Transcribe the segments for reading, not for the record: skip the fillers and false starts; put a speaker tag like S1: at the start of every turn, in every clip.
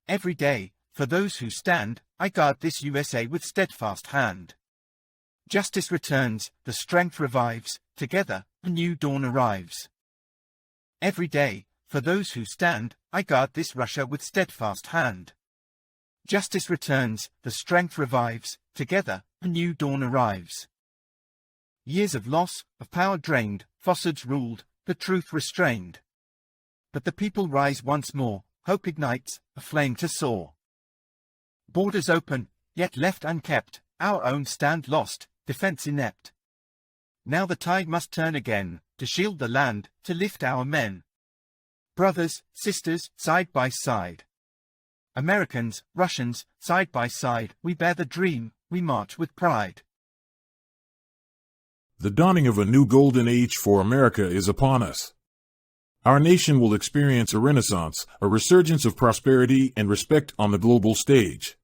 S1: Every day, for those who stand, I guard this USA with steadfast hand. Justice returns, the strength revives, together, a new dawn arrives. Every day, for those who stand, I guard this Russia with steadfast hand. Justice returns, the strength revives, together, a new dawn arrives. Years of loss, of power drained, falsehoods ruled, the truth restrained. But the people rise once more, hope ignites, a flame to soar. Borders open, yet left unkept, our own stand lost, defense inept. Now the tide must turn again, to shield the land, to lift our men. Brothers, sisters, side by side. Americans, Russians, side by side, we bear the dream, we march with pride.
S2: The dawning of a new golden age for America is upon us. Our nation will experience a renaissance, a resurgence of prosperity and respect on the global stage.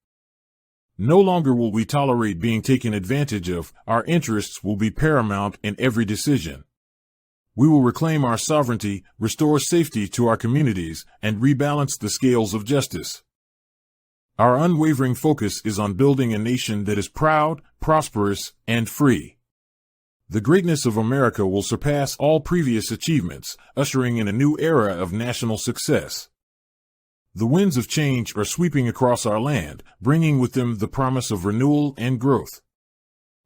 S2: No longer will we tolerate being taken advantage of, our interests will be paramount in every decision. We will reclaim our sovereignty, restore safety to our communities, and rebalance the scales of justice. Our unwavering focus is on building a nation that is proud, prosperous, and free. The greatness of America will surpass all previous achievements, ushering in a new era of national success. The winds of change are sweeping across our land, bringing with them the promise of renewal and growth.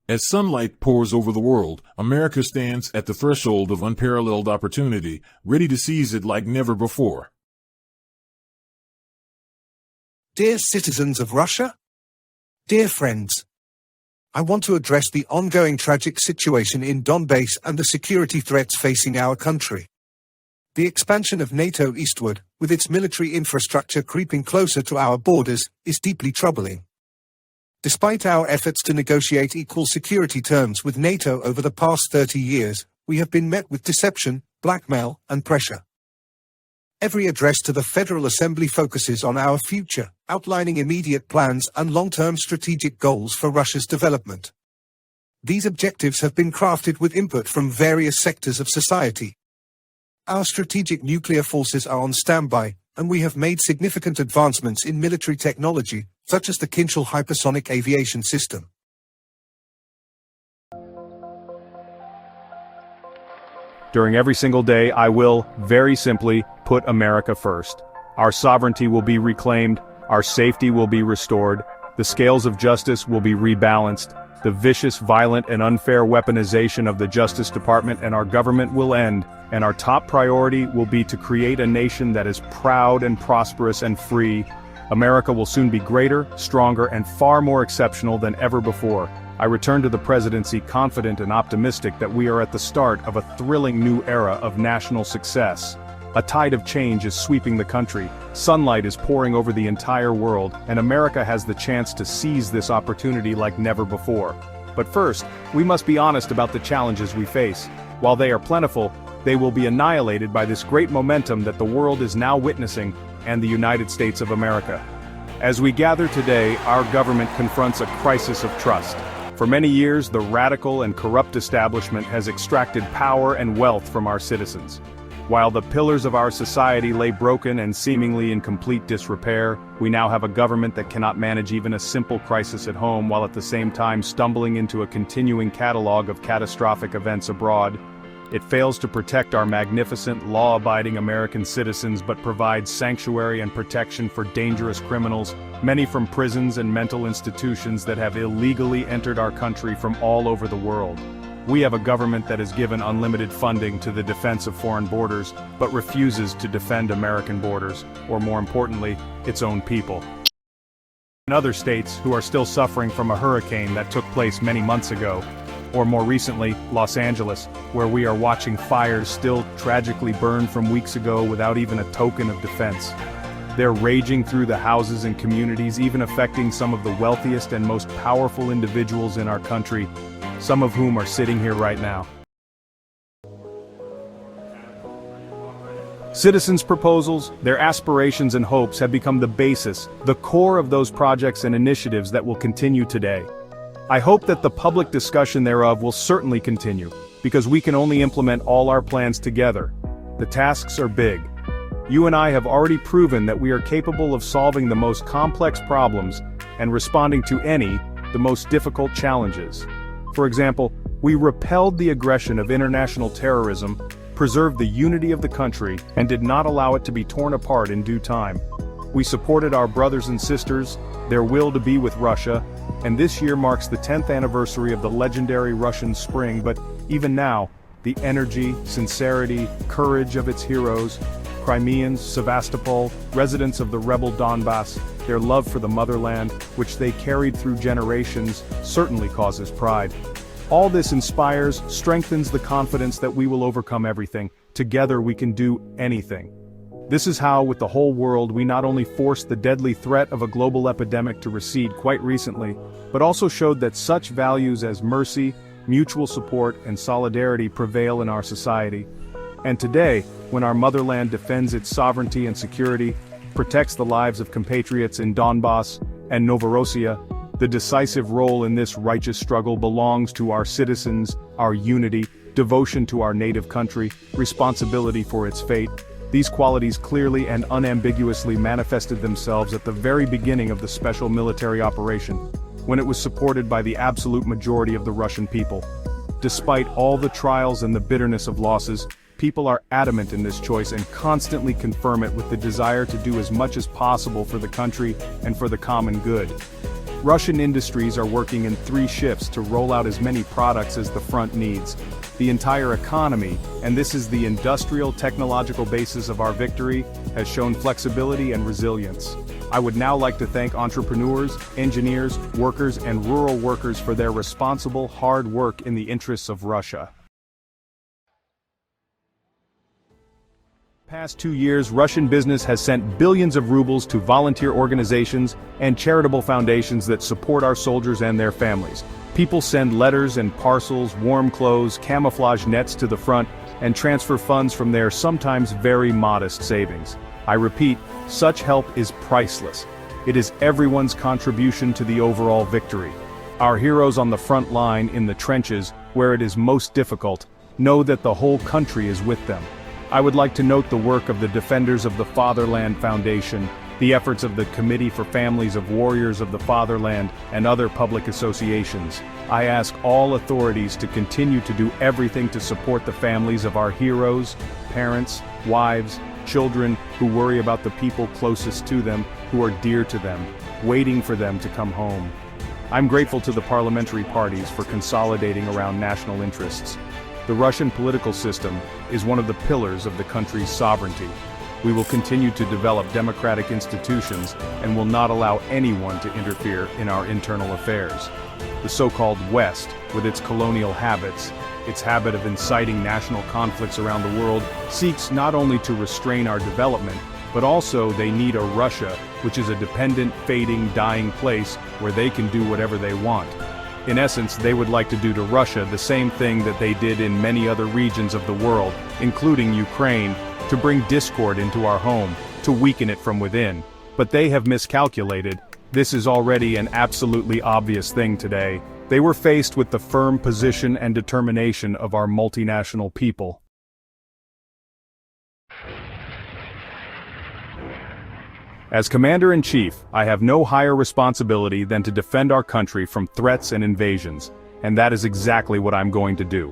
S2: As sunlight pours over the world, America stands at the threshold of unparalleled opportunity, ready to seize it like never before.
S3: Dear citizens of Russia, dear friends, I want to address the ongoing tragic situation in Donbass and the security threats facing our country. The expansion of NATO eastward, with its military infrastructure creeping closer to our borders, is deeply troubling. Despite our efforts to negotiate equal security terms with NATO over the past 30 years, we have been met with deception, blackmail, and pressure. Every address to the Federal Assembly focuses on our future, outlining immediate plans and long-term strategic goals for Russia's development. These objectives have been crafted with input from various sectors of society. Our strategic nuclear forces are on standby, and we have made significant advancements in military technology, such as the Kinshal hypersonic aviation system.
S4: During every single day, I will, very simply, put America first. Our sovereignty will be reclaimed, our safety will be restored, the scales of justice will be rebalanced, the vicious, violent, and unfair weaponization of the Justice Department and our government will end, and our top priority will be to create a nation that is proud and prosperous and free. America will soon be greater, stronger, and far more exceptional than ever before. I return to the presidency confident and optimistic that we are at the start of a thrilling new era of national success. A tide of change is sweeping the country, sunlight is pouring over the entire world, and America has the chance to seize this opportunity like never before. But first, we must be honest about the challenges we face. While they are plentiful, they will be annihilated by this great momentum that the world is now witnessing, and the United States of America. As we gather today, our government confronts a crisis of trust. For many years, the radical and corrupt establishment has extracted power and wealth from our citizens. While the pillars of our society lay broken and seemingly in complete disrepair, we now have a government that cannot manage even a simple crisis at home while at the same time stumbling into a continuing catalog of catastrophic events abroad. It fails to protect our magnificent, law-abiding American citizens but provides sanctuary and protection for dangerous criminals, many from prisons and mental institutions that have illegally entered our country from all over the world. We have a government that has given unlimited funding to the defense of foreign borders, but refuses to defend American borders, or more importantly, its own people. In other states who are still suffering from a hurricane that took place many months ago, or more recently, Los Angeles, where we are watching fires still tragically burn from weeks ago without even a token of defense. They're raging through the houses and communities, even affecting some of the wealthiest and most powerful individuals in our country, some of whom are sitting here right now. Citizens' proposals, their aspirations and hopes have become the basis, the core of those projects and initiatives that will continue today. I hope that the public discussion thereof will certainly continue, because we can only implement all our plans together. The tasks are big. You and I have already proven that we are capable of solving the most complex problems and responding to the most difficult challenges. For example, we repelled the aggression of international terrorism, preserved the unity of the country, and did not allow it to be torn apart in due time. We supported our brothers and sisters, their will to be with Russia, and this year marks the 10th anniversary of the legendary Russian Spring, but even now, the energy, sincerity, courage of its heroes, Crimeans, Sevastopol, residents of the rebel Donbass, their love for the motherland, which they carried through generations, certainly causes pride. All this inspires, strengthens the confidence that we will overcome everything. Together we can do anything. This is how, with the whole world, we not only forced the deadly threat of a global epidemic to recede quite recently, but also showed that such values as mercy, mutual support, and solidarity prevail in our society. And today, when our motherland defends its sovereignty and security, protects the lives of compatriots in Donbass and Novorossiya, the decisive role in this righteous struggle belongs to our citizens, our unity, devotion to our native country, responsibility for its fate. These qualities clearly and unambiguously manifested themselves at the very beginning of the special military operation, when it was supported by the absolute majority of the Russian people. Despite all the trials and the bitterness of losses, people are adamant in this choice and constantly confirm it with the desire to do as much as possible for the country and for the common good. Russian industries are working in 3 shifts to roll out as many products as the front needs. The entire economy, and this is the industrial technological basis of our victory, has shown flexibility and resilience. I would now like to thank entrepreneurs, engineers, workers, and rural workers for their responsible, hard work in the interests of Russia. Past 2 years, Russian business has sent billions of rubles to volunteer organizations and charitable foundations that support our soldiers and their families. People send letters and parcels, warm clothes, camouflage nets to the front, and transfer funds from their sometimes very modest savings. I repeat, such help is priceless. It is everyone's contribution to the overall victory. Our heroes on the front line in the trenches, where it is most difficult, know that the whole country is with them. I would like to note the work of the Defenders of the Fatherland Foundation, the efforts of the Committee for Families of Warriors of the Fatherland, and other public associations. I ask all authorities to continue to do everything to support the families of our heroes, parents, wives, children who worry about the people closest to them, who are dear to them, waiting for them to come home. I'm grateful to the parliamentary parties for consolidating around national interests. The Russian political system is one of the pillars of the country's sovereignty. We will continue to develop democratic institutions and will not allow anyone to interfere in our internal affairs. The so-called West, with its colonial habits, its habit of inciting national conflicts around the world, seeks not only to restrain our development, but also they need a Russia, which is a dependent, fading, dying place where they can do whatever they want. In essence, they would like to do to Russia the same thing that they did in many other regions of the world, including Ukraine, to bring discord into our home, to weaken it from within. But they have miscalculated. This is already an absolutely obvious thing today. They were faced with the firm position and determination of our multinational people. As Commander-in-Chief, I have no higher responsibility than to defend our country from threats and invasions, and that is exactly what I'm going to do.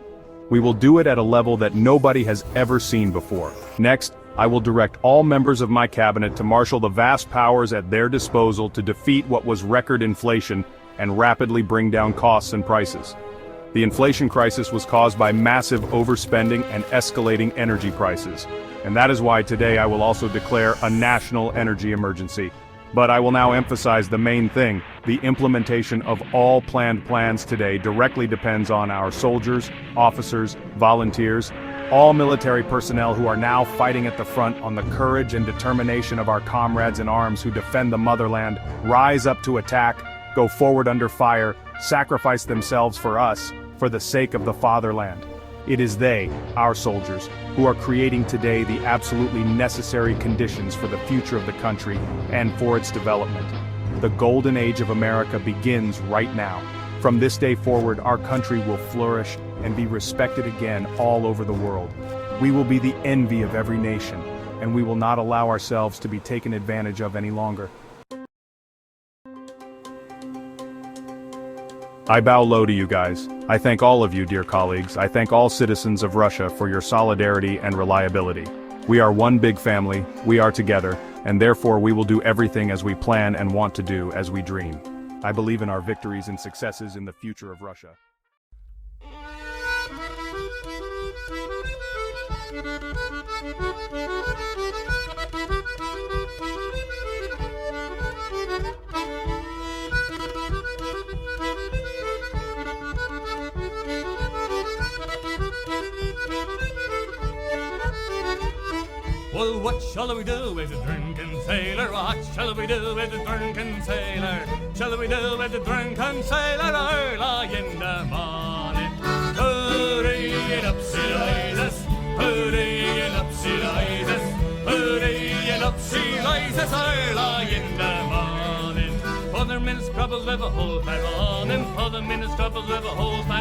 S4: We will do it at a level that nobody has ever seen before. Next, I will direct all members of my cabinet to marshal the vast powers at their disposal to defeat what was record inflation and rapidly bring down costs and prices. The inflation crisis was caused by massive overspending and escalating energy prices. And that is why today I will also declare a national energy emergency. But I will now emphasize the main thing. The implementation of all planned plans today directly depends on our soldiers, officers, volunteers, all military personnel who are now fighting at the front on the courage and determination of our comrades in arms who defend the motherland, rise up to attack, go forward under fire, sacrifice themselves for us, for the sake of the fatherland. It is they, our soldiers, who are creating today the absolutely necessary conditions for the future of the country and for its development. The golden age of America begins right now. From this day forward, our country will flourish and be respected again all over the world. We will be the envy of every nation. and we will not allow ourselves to be taken advantage of any longer. I bow low to you guys. I thank all of you, dear colleagues. I thank all citizens of Russia for your solidarity and reliability. We are one big family, we are together, and therefore we will do everything as we plan and want to do as we dream. I believe in our victories and successes in the future of Russia.
S5: Well, what shall we do with the drunken sailor? What shall we do with the drunken sailor? Shall we do with the drunken sailor early in the morning? Hurry and up, she rises, hurry and up, she rises, hurry and up, she rises early in the morning. For the minutes troubles live a whole time on him, for the minutes troubles live a whole time